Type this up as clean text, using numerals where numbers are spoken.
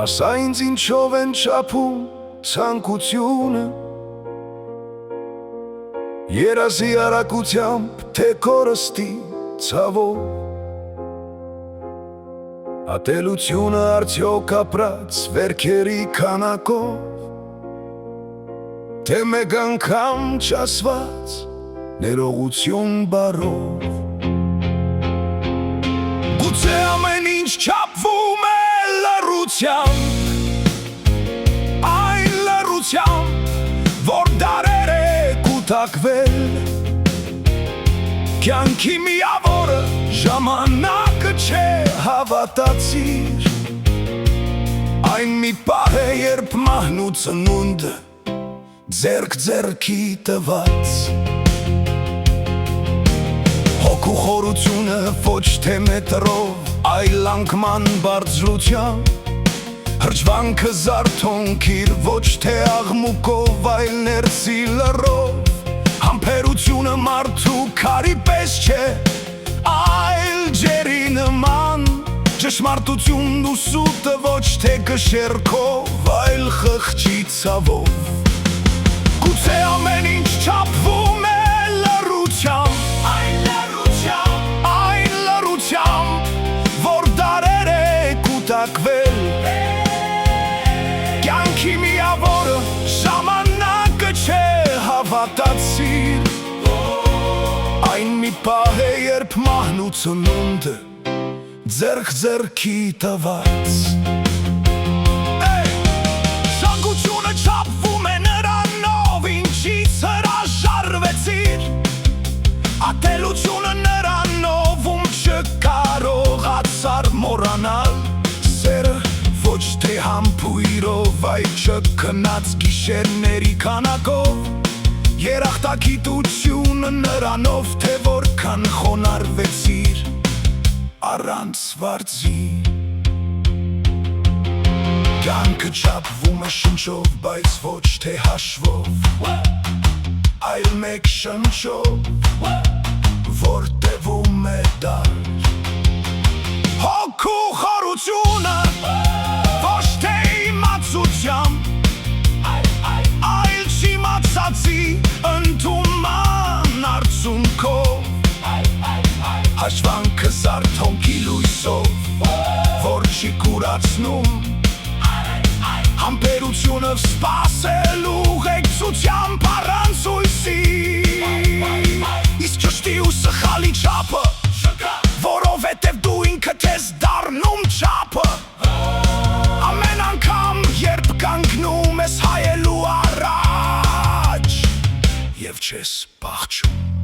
Ասա ինձ ինչով են չափում ցանկությունը, երազի արագությամբ, թե կորստի ցավով, ատելությունը արդյոք ապրած վերքերի քանակով, թե մեկ անգամ չասված ներողություն բառով։ Գուցե ամեն ինչ չափվում է լռությամբ, այն լռությամբ, որ դարեր է կուտակվել, կյանքի միավորը ժամանակը չէ, հավատացիր, այն մի պահ է, երբ մահն ու ծնունդը ձեռք ձեռքի տված, հոգու խորությունը ոչ թե մետրով, այլ անկման բարձրությամբ, հրճվանքը զարթոնքիր ոչ թե աղմուկով, այլ ներսի լռով, համբերությունը մարդու քարի պես չէ, այլ ջերի նման, ճշմարտությունն ու սուտը ոչ թե կշեռքով, այլ խղճի ցավով։ Գուցե ամեն ինչ չափվում է լռությամբ, այն լռությամբ, որ դարեր է կուտակվել, կյանքի միավորը ժամանակը չէ, հավատացիր, այն մի պահ է, երբ մահն ու ծնունդը ձեռք ձեռքի տված։ Զանգությունը չափվում է նրանով, ինչից հրաժարվեցիր, ատելությունը նրանով, ում չկարողացար մոռանալ, սերը ոչ թե համբույրով, այլ չքնած գիշերների քանակով, երախտագիտությունը նրանով, թե որքան խոնարհվեցիր առանց վարձի։ Կյանքը չափվում է շնչով, բայց ոչ թե հաշվով, այլ մեկ շնչով, որ տևում է դար։ Հոգու խորությունը ոչ թե իմացությամբ, այլ չիմացածի ընդունման արդյունքով, հաշվանքը զարթոնքի լույսով, որ չի կուրացնում, համբերությունը սպասելու ղեկցությամբ առանց հույսի, իսկ ճշտի ու սխալի չափը, որովհետև դու ինքդ ես դառնում չափը, ամեն անգամ երբ կանգնում ես հայելու առաջ և չես փախչում։